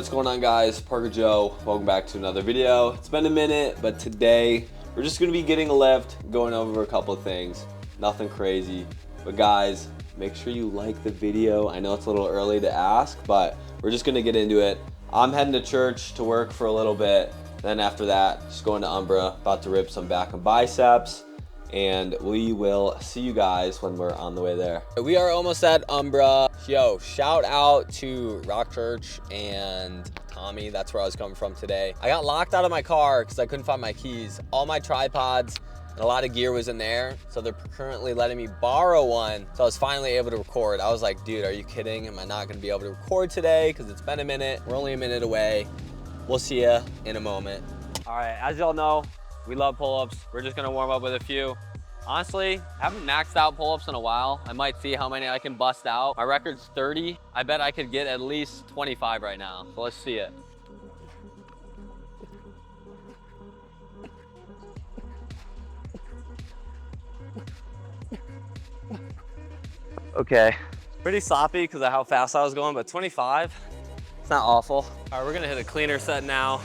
what's going on, guys? Parker Joe. Welcome back to another video. It's been a minute, but today we're just gonna be getting a lift, going over a couple of things. Nothing crazy, but guys, make sure you like the video. I know it's a little early to ask, but we're just gonna get into it. I'm heading to church to work for a little bit. Then after that, just going to Umbra, about to rip some back and biceps. And we will see you guys when we're on the way there. We are almost at Umbra. Yo, shout out to Rock Church and Tommy. That's where I was coming from today. I got locked out of my car because I couldn't find my keys. All my tripods and a lot of gear was in there. So they're currently letting me borrow one. So I was finally able to record. I was like, dude, are you kidding? Am I not gonna be able to record today? Because it's been a minute. We're only a minute away. We'll see ya in a moment. All right, as y'all know, we love pull-ups. We're just gonna warm up with a few. Honestly, I haven't maxed out pull-ups in a while. I might see how many I can bust out. My record's 30. I bet I could get at least 25 right now. So let's see it. Okay, pretty sloppy because of how fast I was going, but 25, it's not awful. All right, we're gonna hit a cleaner set now.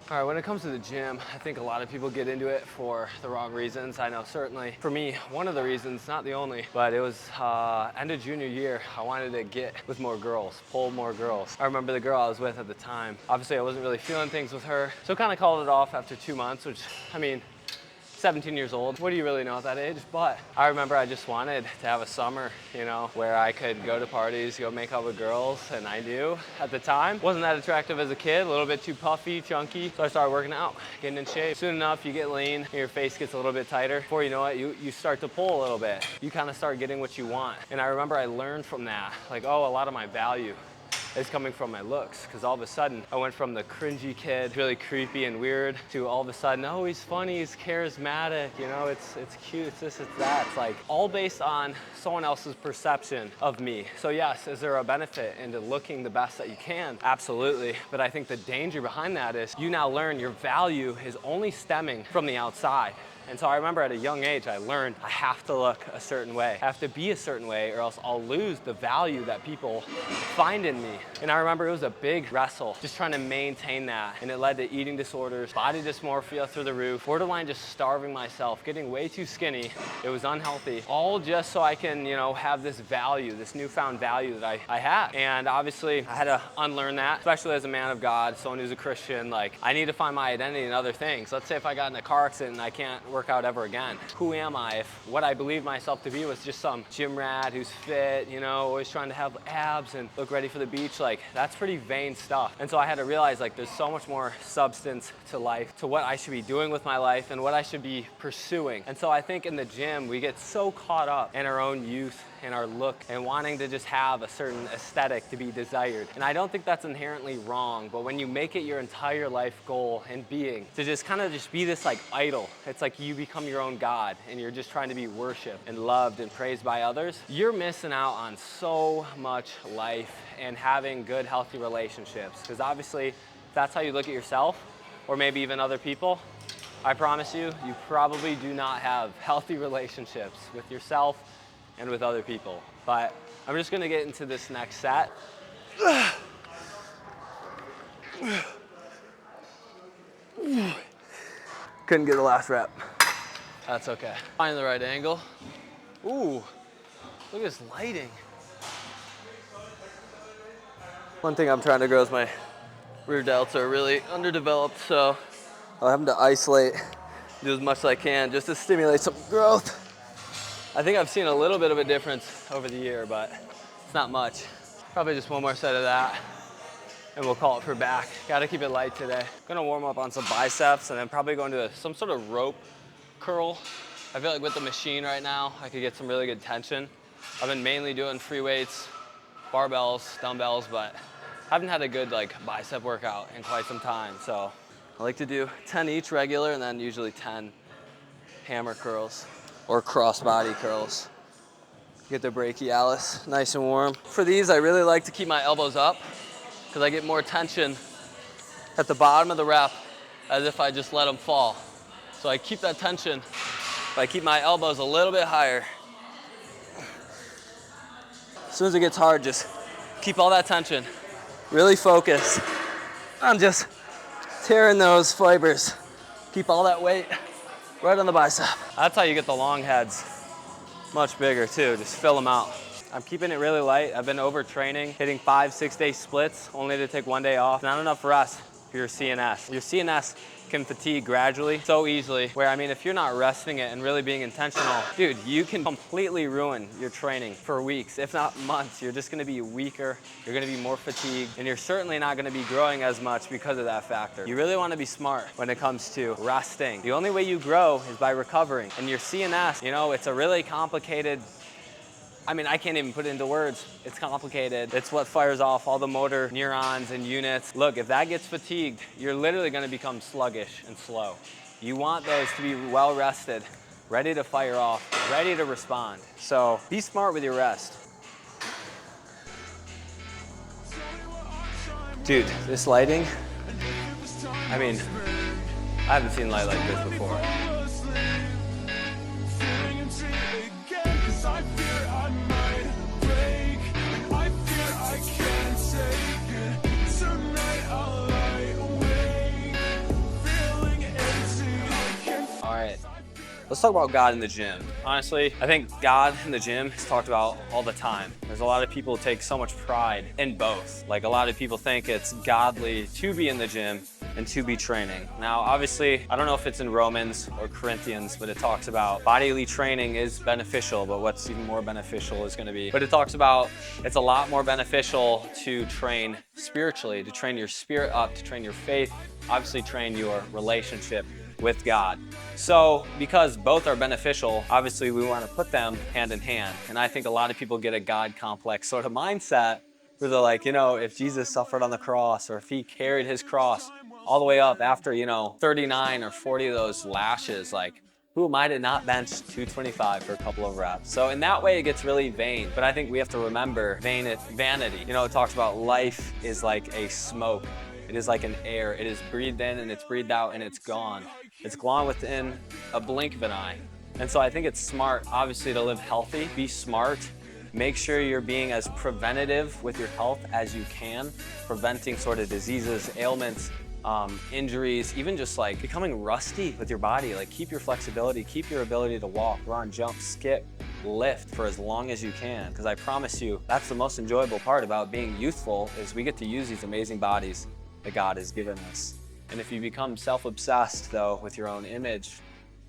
All right, when it comes to the gym, I think a lot of people get into it for the wrong reasons. I know certainly for me, one of the reasons, not the only, but it was end of junior year. I wanted to get with more girls, pull more girls. I remember the girl I was with at the time. Obviously, I wasn't really feeling things with her. So kind of called it off after 2 months, which, I mean, 17 years old. What do you really know at that age? But I remember I just wanted to have a summer, you know, where I could go to parties, go make out with girls. And I knew at the time, wasn't that attractive as a kid, a little bit too puffy, chunky. So I started working out, getting in shape. Soon enough, you get lean, your face gets a little bit tighter. Before you know it, you start to pull a little bit. You kind of start getting what you want. And I remember I learned from that, like, oh, a lot of my value is coming from my looks, because all of a sudden I went from the cringy kid, really creepy and weird, to all of a sudden, oh, he's funny, he's charismatic, you know, it's cute, it's this, it's that. It's like all based on someone else's perception of me. So yes, is there a benefit into looking the best that you can? Absolutely, but I think the danger behind that is you now learn your value is only stemming from the outside. And so I remember at a young age, I learned I have to look a certain way. I have to be a certain way or else I'll lose the value that people find in me. And I remember it was a big wrestle, just trying to maintain that. And it led to eating disorders, body dysmorphia through the roof, borderline just starving myself, getting way too skinny. It was unhealthy, all just so I can, you know, have this value, this newfound value that I had. And obviously I had to unlearn that, especially as a man of God, someone who's a Christian. Like, I need to find my identity in other things. Let's say if I got in a car accident and I can't work out ever again. Who am I if what I believed myself to be was just some gym rat who's fit, you know, always trying to have abs and look ready for the beach? Like, that's pretty vain stuff. And so I had to realize, like, there's so much more substance to life, to what I should be doing with my life and what I should be pursuing. And so I think in the gym, we get so caught up in our own youth and our look and wanting to just have a certain aesthetic to be desired. And I don't think that's inherently wrong, but when you make it your entire life goal and being to just kind of just be this like idol, it's like you become your own God and you're just trying to be worshiped and loved and praised by others, you're missing out on so much life and having good, healthy relationships. Because obviously, if that's how you look at yourself, or maybe even other people, I promise you, you probably do not have healthy relationships with yourself and with other people. But I'm just gonna get into this next set. Couldn't get the last rep. That's okay. Find the right angle. Ooh, look at this lighting. One thing I'm trying to grow is my rear delts are really underdeveloped, so I'll have to isolate, do as much as I can just to stimulate some growth. I think I've seen a little bit of a difference over the year, but it's not much. Probably just one more set of that, and we'll call it for back. Gotta keep it light today. Gonna warm up on some biceps, and then probably go into some sort of rope curl. I feel like with the machine right now, I could get some really good tension. I've been mainly doing free weights, barbells, dumbbells, but I haven't had a good like bicep workout in quite some time. So I like to do 10 each regular, and then usually 10 hammer curls or crossbody curls. Get the brachialis nice and warm. For these, I really like to keep my elbows up because I get more tension at the bottom of the rep as if I just let them fall. So I keep that tension. If I keep my elbows a little bit higher. As soon as it gets hard, just keep all that tension. Really focus. I'm just tearing those fibers. Keep all that weight right on the bicep. That's how you get the long heads. Much bigger too, just fill them out. I'm keeping it really light. I've been overtraining, hitting 5-6 day splits, only to take 1 day off. Not enough rest for your CNS. Your CNS can fatigue gradually, so easily, where I mean, if you're not resting it and really being intentional, dude, you can completely ruin your training for weeks, if not months. You're just gonna be weaker, you're gonna be more fatigued, and you're certainly not gonna be growing as much because of that factor. You really wanna be smart when it comes to resting. The only way you grow is by recovering. And your CNS, you know, it's a really complicated, I mean, I can't even put it into words. It's complicated. It's what fires off all the motor neurons and units. Look, if that gets fatigued, you're literally gonna become sluggish and slow. You want those to be well rested, ready to fire off, ready to respond. So be smart with your rest. Dude, this lighting, I mean, I haven't seen light like this before. Let's talk about God in the gym. Honestly, I think God in the gym is talked about all the time. There's a lot of people who take so much pride in both. Like, a lot of people think it's godly to be in the gym and to be training. Now, obviously, I don't know if it's in Romans or Corinthians, but it talks about bodily training is beneficial, but what's even more beneficial is gonna be. But it talks about it's a lot more beneficial to train spiritually, to train your spirit up, to train your faith, obviously train your relationship with God. So because both are beneficial, obviously we want to put them hand in hand. And I think a lot of people get a God complex sort of mindset where they're like, you know, if Jesus suffered on the cross, or if he carried his cross all the way up after, you know, 39 or 40 of those lashes, like, who am I to not bench 225 for a couple of reps? So in that way, it gets really vain. But I think we have to remember vanity. You know, it talks about life is like a smoke. It is like an air. It is breathed in and it's breathed out and it's gone. It's gone within a blink of an eye. And so I think it's smart, obviously, to live healthy, be smart, make sure you're being as preventative with your health as you can, preventing sort of diseases, ailments, injuries, even just like becoming rusty with your body. Like, keep your flexibility, keep your ability to walk, run, jump, skip, lift for as long as you can. Because I promise you, that's the most enjoyable part about being youthful, is we get to use these amazing bodies that God has given us. And if you become self-obsessed though with your own image,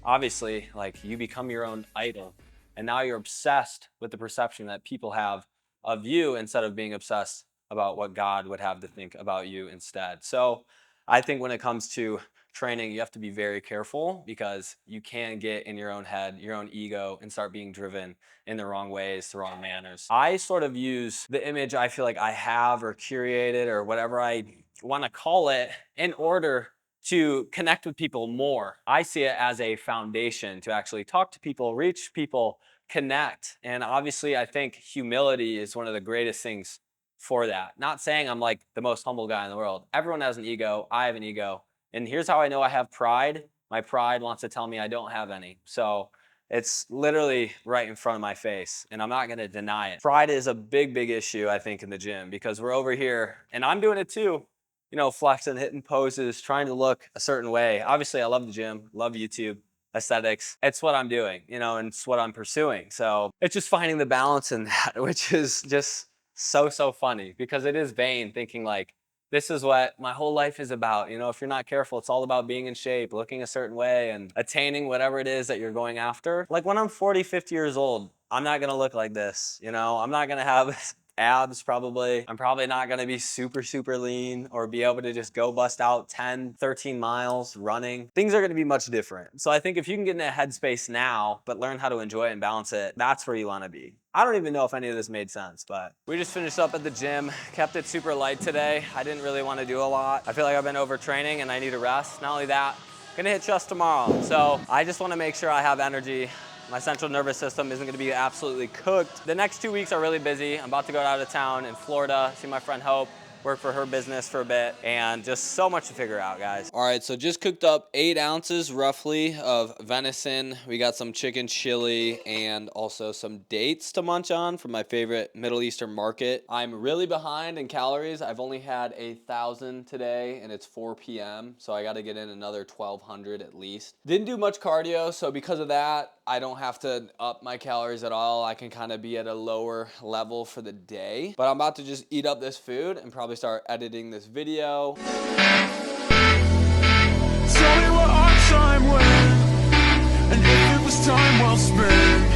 obviously, like, you become your own idol. And now you're obsessed with the perception that people have of you instead of being obsessed about what God would have to think about you instead. So I think when it comes to training, you have to be very careful, because you can get in your own head, your own ego, and start being driven in the wrong ways, the wrong manners. I sort of use the image I feel like I have or curated or whatever I want to call it in order to connect with people more. I see it as a foundation to actually talk to people, reach people, connect. And obviously, I think humility is one of the greatest things for that. Not saying I'm like the most humble guy in the world. Everyone has an ego. I have an ego. And here's how I know I have pride. My pride wants to tell me I don't have any. So it's literally right in front of my face, and I'm not gonna deny it. Pride is a big, big issue, I think, in the gym, because we're over here, and I'm doing it too, you know, flexing, hitting poses, trying to look a certain way. Obviously, I love the gym, love YouTube, aesthetics. It's what I'm doing, you know, and it's what I'm pursuing. So it's just finding the balance in that, which is just so funny, because it is vain thinking like, this is what my whole life is about. You know, if you're not careful, it's all about being in shape, looking a certain way, and attaining whatever it is that you're going after. Like, when I'm 40, 50 years old, I'm not gonna look like this, you know? I'm not gonna have abs probably. I'm probably not gonna be super lean or be able to just go bust out 10, 13 miles running. Things are gonna be much different. So I think if you can get in a headspace now, but learn how to enjoy it and balance it, that's where you wanna be. I don't even know if any of this made sense, but we just finished up at the gym, kept it super light today. I didn't really want to do a lot. I feel like I've been overtraining and I need a rest. Not only that, gonna hit chest tomorrow. So I just want to make sure I have energy. My central nervous system isn't gonna be absolutely cooked. The next 2 weeks are really busy. I'm about to go out of town in Florida, see my friend Hope. work for her business for a bit, and just so much to figure out, guys. All right, so just cooked up 8 ounces roughly of venison. We got some chicken chili and also some dates to munch on from my favorite Middle Eastern market. I'm really behind in calories. I've only had 1,000 today and it's 4 p.m. So I got to get in another 1,200 at least. Didn't do much cardio, so because of that, I don't have to up my calories at all. I can kind of be at a lower level for the day. But I'm about to just eat up this food and probably start editing this video. Tell me what our time went, and if it was time well spent.